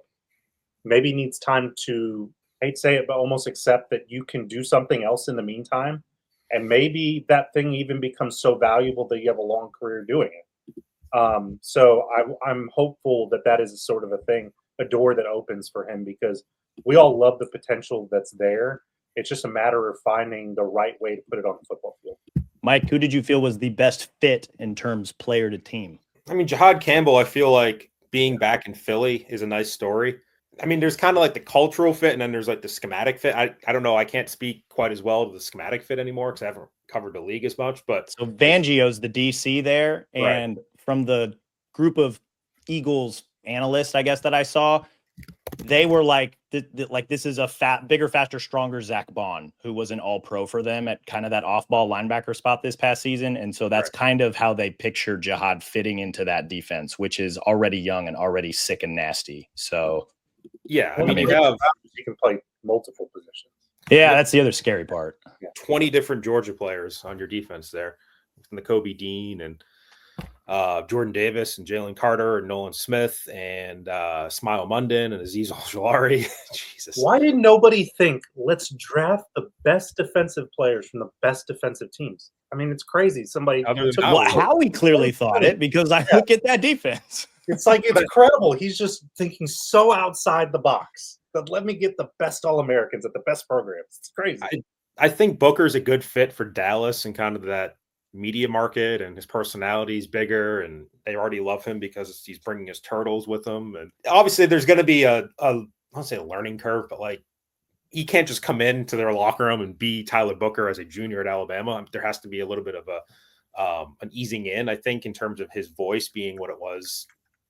maybe needs time to, I hate to say it, but almost accept that you can do something else in the meantime. And maybe that thing even becomes so valuable that you have a long career doing it. So I'm hopeful that is a sort of a thing, a door that opens for him, because we all love the potential that's there. It's just a matter of finding the right way to put it on the football field. Mike, who did you feel was the best fit in terms player to team? I mean, Jahad Campbell, I feel like being back in Philly is a nice story. I mean, there's kind of like the cultural fit, and then there's like the schematic fit. I don't know. I can't speak quite as well to the schematic fit anymore because I haven't covered the league as much. But so Fangio's the DC there, and right. From the group of Eagles analysts, I guess, that I saw, they were like, this is a bigger, faster, stronger Zach Bond, who was an all-pro for them at kind of that off-ball linebacker spot this past season. And so that's kind of how they picture Jahad fitting into that defense, which is already young and already sick and nasty. So, yeah, I mean, you can play multiple positions. Yeah, that's the other scary part. 20 different Georgia players on your defense there, from the Kobe Dean and Jordan Davis and Jalen Carter and Nolan Smith and Smile Munden and Azeez Ojulari. Jesus. Why did nobody think, let's draft the best defensive players from the best defensive teams? I mean, it's crazy. Somebody Howie clearly thought it, because I look at that defense. It's like, it's incredible. He's just thinking so outside the box that let me get the best All-Americans at the best programs. It's crazy. I think Booker's a good fit for Dallas and kind of that media market, and his personality is bigger, and they already love him because he's bringing his turtles with him. And obviously there's going to be I don't say a learning curve, but like, he can't just come into their locker room and be Tyler Booker as a junior at Alabama. There has to be a little bit of an easing in, I think, in terms of his voice being what it was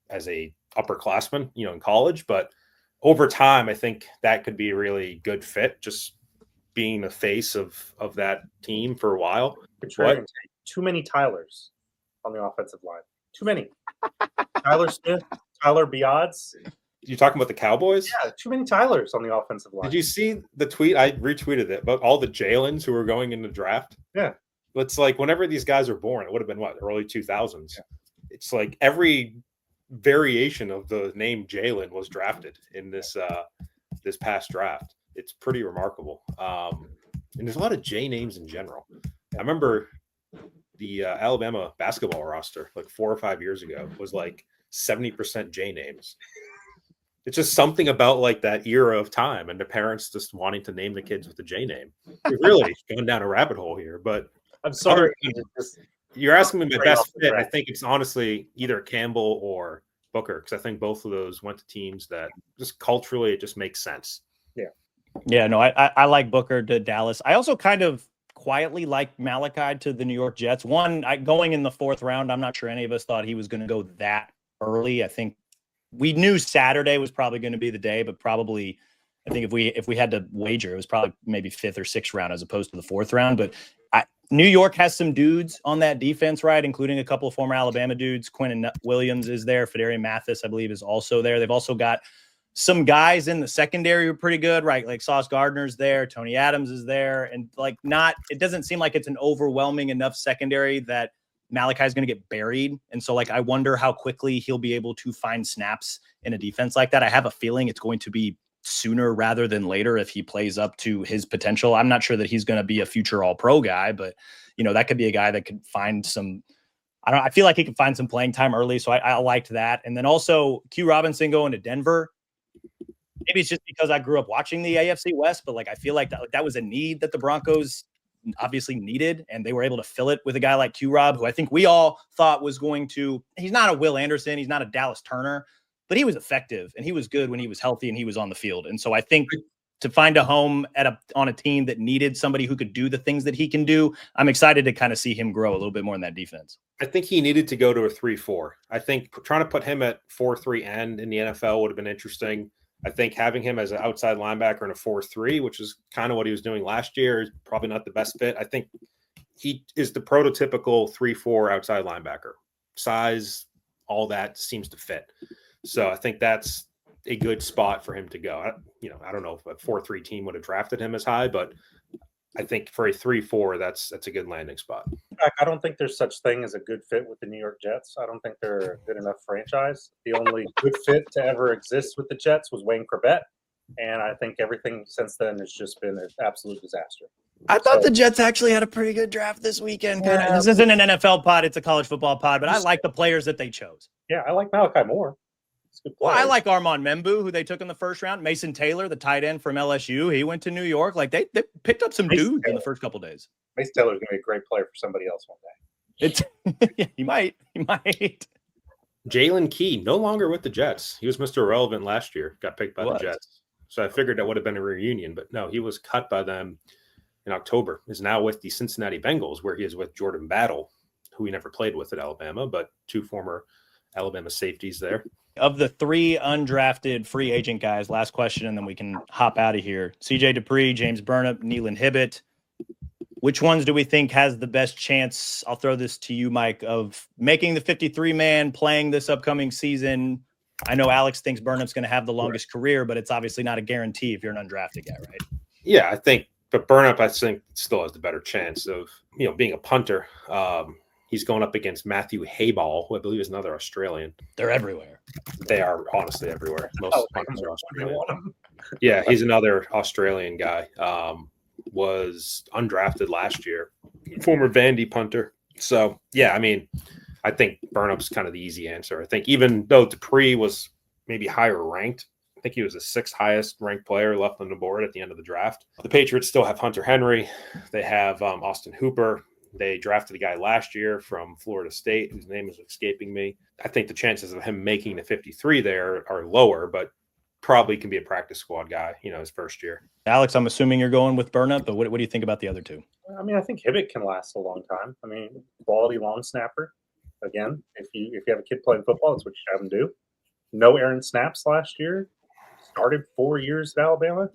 as a upperclassman, in college. But over time, I think that could be a really good fit, just being the face of that team for a while. Too many Tylers on the offensive line. Too many. Tyler Smith, Tyler Biadasz. You talking about the Cowboys? Yeah, too many Tylers on the offensive line. Did you see the tweet? I retweeted it about all the Jalens who were going in the draft. Yeah. It's like whenever these guys were born, it would have been early 2000s. Yeah. It's like every variation of the name Jalen was drafted in this past draft. It's pretty remarkable. And there's a lot of J names in general. I remember the Alabama basketball roster like 4 or 5 years ago was like 70% J names. It's just something about like that era of time and the parents just wanting to name the kids with the J name. We're really going down a rabbit hole here, but I'm sorry. You're asking me my best fit. I think it's honestly either Campbell or Booker, because I think both of those went to teams that just culturally it just makes sense. Yeah, no, I like Booker to Dallas. I also kind of quietly like Malachi to the New York Jets. Going in the 4th round, I'm not sure any of us thought he was going to go that early. I think we knew Saturday was probably going to be the day, but probably I think if we had to wager, it was probably maybe 5th or 6th round as opposed to the 4th round. But New York has some dudes on that defense, right, including a couple of former Alabama dudes. Quentin Williams is there. Fedarian Mathis, I believe, is also there. They've also got some guys in the secondary are pretty good, right? Like Sauce Gardner's there, Tony Adams is there, and like it doesn't seem like it's an overwhelming enough secondary that Malachi is going to get buried. And so like, I wonder how quickly he'll be able to find snaps in a defense like that. I have a feeling it's going to be sooner rather than later if he plays up to his potential. I'm not sure that he's going to be a future all-pro guy, but that could be a guy that could find some, I feel like he could find some playing time early. So I liked that. And then also Q Robinson going to Denver. Maybe it's just because I grew up watching the AFC West, but like, I feel like that was a need that the Broncos obviously needed, and they were able to fill it with a guy like Q-Rob, who I think we all thought was going to, he's not a Will Anderson, he's not a Dallas Turner, but he was effective and he was good when he was healthy and he was on the field. And so I think to find a home on a team that needed somebody who could do the things that he can do, I'm excited to kind of see him grow a little bit more in that defense. I think he needed to go to a 3-4. I think trying to put him at 4-3 end in the NFL would have been interesting. I think having him as an outside linebacker in a 4-3, which is kind of what he was doing last year, is probably not the best fit. I think he is the prototypical 3-4 outside linebacker. Size, all that seems to fit. So I think that's a good spot for him to go. I don't know if a 4-3 team would have drafted him as high, but I think for a 3-4, that's a good landing spot. I don't think there's such thing as a good fit with the New York Jets. I don't think they're a good enough franchise. The only good fit to ever exist with the Jets was Wayne Corbett, and I think everything since then has just been an absolute disaster. I thought the Jets actually had a pretty good draft this weekend. Yeah. This isn't an NFL pod; it's a college football pod. But I like the players that they chose. Yeah, I like Malachi Moore. Well, I like Armand Membu, who they took in the first round. Mason Taylor, the tight end from LSU, he went to New York. Like they picked up some dudes in the first couple of days. Mason Taylor's going to be a great player for somebody else one day. Yeah, he might. Jalen Key, no longer with the Jets. He was Mr. Irrelevant last year, got picked by the Jets. So I figured that would have been a reunion, but no, he was cut by them in October. Is now with the Cincinnati Bengals, where he is with Jordan Battle, who he never played with at Alabama, but two former Alabama safeties there. Of the three undrafted free agent guys, last question, and then we can hop out of here. CJ Dupree, James Burnip, Neelan Hibbett. Which ones do we think has the best chance? I'll throw this to you, Mike, of making the 53-man, playing this upcoming season. I know Alex thinks Burnip's going to have the longest career, but it's obviously not a guarantee if you're an undrafted guy, right? Yeah, I think, but Burnip, I think, still has the better chance of, being a punter. He's going up against Matthew Hayball, who I believe is another Australian. They're everywhere. They are honestly everywhere. Most punters are Australian. Yeah, he's another Australian guy. Was undrafted last year. Former Vandy punter. So, yeah, I mean, I think Burnup's kind of the easy answer. I think even though Dupree was maybe higher ranked, I think he was the sixth highest ranked player left on the board at the end of the draft. The Patriots still have Hunter Henry. They have Austin Hooper. They drafted a guy last year from Florida State whose name is escaping me. I think the chances of him making the 53 there are lower, but probably can be a practice squad guy, his first year. Alex, I'm assuming you're going with Burnip, but what do you think about the other two? I mean, I think Hibbett can last a long time. I mean, quality long snapper. Again, if you have a kid playing football, that's what you have him do. No Aaron snaps last year. Started 4 years at Alabama.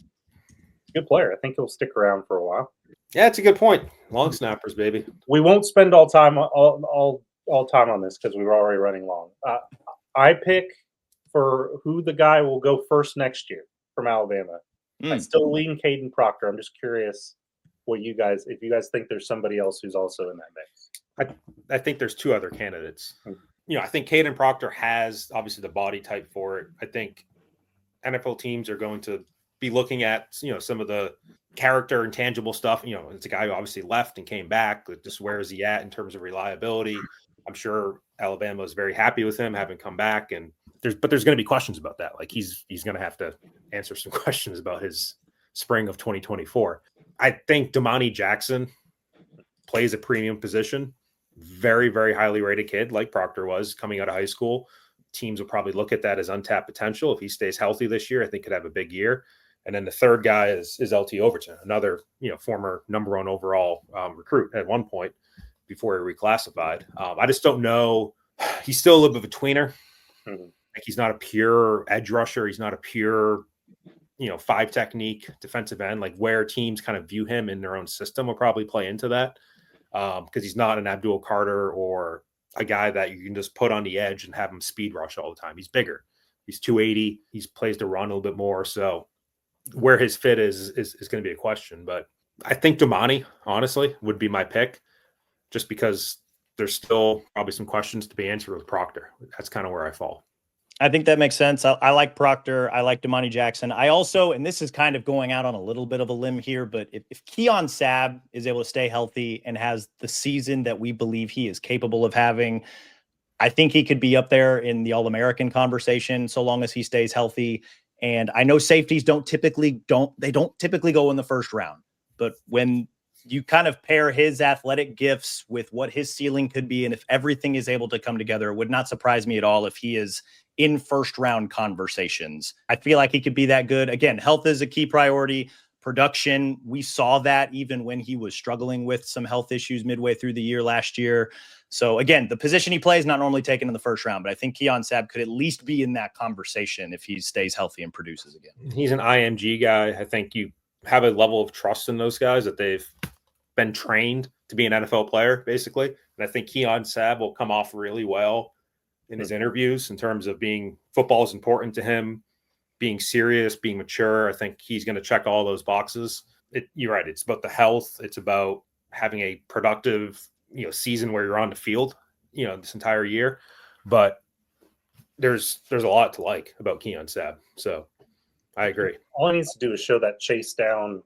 Good player. I think he'll stick around for a while. Yeah, it's a good point. Long snappers, baby. We won't spend all time on this because we were already running long. I pick for who the guy will go first next year from Alabama. I still lean Caden Proctor. I'm just curious if you guys think there's somebody else who's also in that mix. I think there's two other candidates. I think Caden Proctor has obviously the body type for it. I think NFL teams are going to be looking at, some of the character and tangible stuff. It's a guy who obviously left and came back. Just where is he at in terms of reliability? I'm sure Alabama is very happy with him having come back, and there's going to be questions about that. Like he's going to have to answer some questions about his spring of 2024. I think Damani Jackson plays a premium position. Very, very highly rated kid, like Proctor was coming out of high school. Teams will probably look at that as untapped potential. If he stays healthy this year, I think could have a big year. And then the third guy is LT Overton, another former number one overall recruit at one point before he reclassified. I just don't know. He's still a little bit of a tweener. Mm-hmm. Like he's not a pure edge rusher. He's not a pure, five technique defensive end. Like where teams kind of view him in their own system will probably play into that because he's not an Abdul Carter or a guy that you can just put on the edge and have him speed rush all the time. He's bigger. He's 280. He's plays to run a little bit more. So where his fit is going to be a question. But I think Damani, honestly, would be my pick, just because there's still probably some questions to be answered with Proctor. That's kind of where I fall. I think that makes sense. I like Proctor. I like Damani Jackson. I also, and this is kind of going out on a little bit of a limb here, but if Keon Sabb is able to stay healthy and has the season that we believe he is capable of having, I think he could be up there in the All-American conversation so long as he stays healthy. And I know safeties don't typically go in the first round, but when you kind of pair his athletic gifts with what his ceiling could be, and if everything is able to come together, it would not surprise me at all if he is in first round conversations. I feel like he could be that good. Again, health is a key priority. Production, we saw that even when he was struggling with some health issues midway through the year last year. So again, the position he plays not normally taken in the first round, but I think Keon Sabb could at least be in that conversation if he stays healthy and produces again. He's an IMG guy. I think you have a level of trust in those guys that they've been trained to be an NFL player, basically. And I think Keon Sabb will come off really well in his interviews in terms of being football is important to him, being serious, being mature. I think he's going to check all those boxes. You're right. It's about the health. It's about having a productive, season where you're on the field, this entire year. But there's a lot to like about Keon Sabb. So I agree. All he needs to do is show that chase down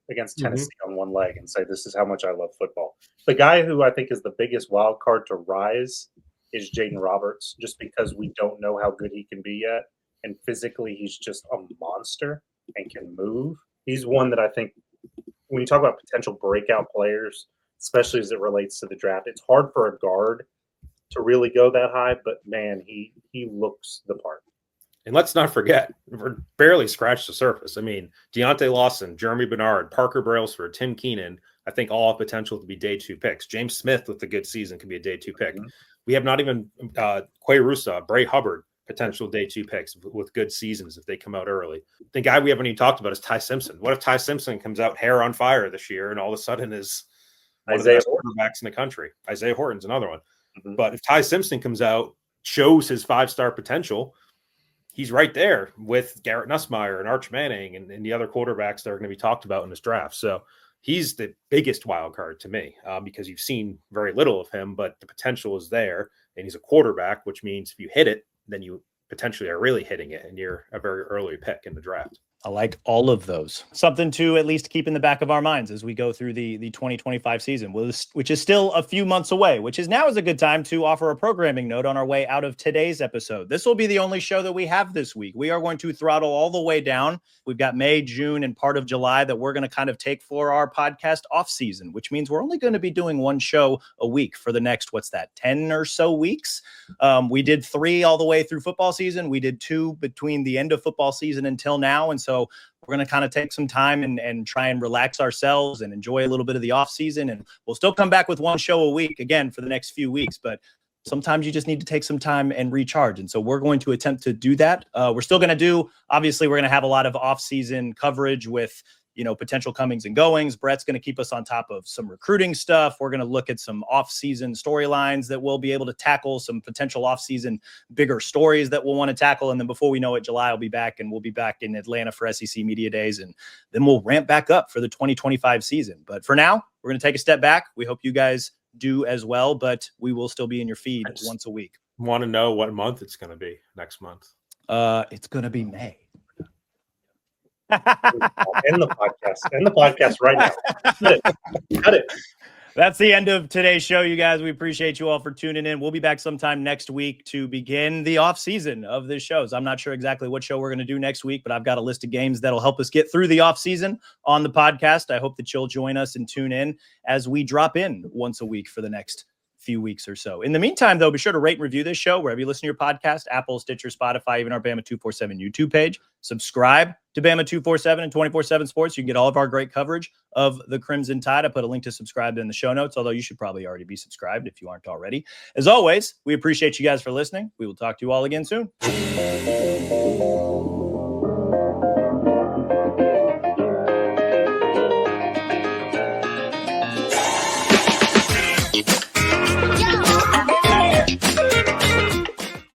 against Tennessee on one leg and say, this is how much I love football. The guy who I think is the biggest wild card to rise is Jaden Roberts, just because we don't know how good he can be yet. And physically, he's just a monster and can move. He's one that I think when you talk about potential breakout players, especially as it relates to the draft, it's hard for a guard to really go that high, but man, he looks the part. And let's not forget, we're barely scratched the surface. I mean, Deontay Lawson, Jeremy Bernard, Parker Brailsford, Tim Keenan, I think all have potential to be day 2 picks. James Smith with a good season could be a day 2 pick. Mm-hmm. We have not even Quay Russa, Bray Hubbard, potential day 2 picks with good seasons if they come out early. The guy we haven't even talked about is Ty Simpson. What if Ty Simpson comes out hair on fire this year and all of a sudden is one of the best quarterbacks in the country? Isaiah Horton's another one. Mm-hmm. But if Ty Simpson comes out, shows his 5-star potential, he's right there with Garrett Nussmeier and Arch Manning and the other quarterbacks that are going to be talked about in this draft. So he's the biggest wild card to me because you've seen very little of him, but the potential is there. And he's a quarterback, which means if you hit it, then you potentially are really hitting it and you're a very early pick in the draft. I like all of those. Something to at least keep in the back of our minds as we go through the 2025 season, which is still a few months away, which is now is a good time to offer a programming note on our way out of today's episode. This will be the only show that we have this week. We are going to throttle all the way down. We've got May, June, and part of July that we're going to kind of take for our podcast off season, which means we're only going to be doing one show a week for the next, 10 or so weeks. We did 3 all the way through football season. We did 2 between the end of football season until now. And so we're going to kind of take some time and try and relax ourselves and enjoy a little bit of the off season. And we'll still come back with one show a week again for the next few weeks, but sometimes you just need to take some time and recharge. And so we're going to attempt to do that. We're still going to obviously we're going to have a lot of off season coverage with, potential comings and goings. Brett's going to keep us on top of some recruiting stuff. We're going to look at some off-season storylines that we'll be able to tackle, some potential off-season bigger stories that we'll want to tackle. And then before we know it, July will be back, and we'll be back in Atlanta for SEC Media Days. And then we'll ramp back up for the 2025 season. But for now, we're going to take a step back. We hope you guys do as well, but we will still be in your feed once a week. Want to know what month it's going to be next month? It's going to be May. End the podcast right now. Cut it. That's the end of today's show, you guys. We appreciate you all for tuning in. We'll be back sometime next week to begin the off season of the shows. I'm not sure exactly what show we're going to do next week, but I've got a list of games that'll help us get through the off season on the podcast. I hope that you'll join us and tune in as we drop in once a week for the next few weeks or so. In the meantime, though, be sure to rate and review this show wherever you listen to your podcast, Apple, Stitcher, Spotify, even our Bama 247 YouTube page. Subscribe to Bama 247 and 24/7 Sports. You can get all of our great coverage of the Crimson Tide. I put a link to subscribe in the show notes, although you should probably already be subscribed if you aren't already. As always, we appreciate you guys for listening. We will talk to you all again soon.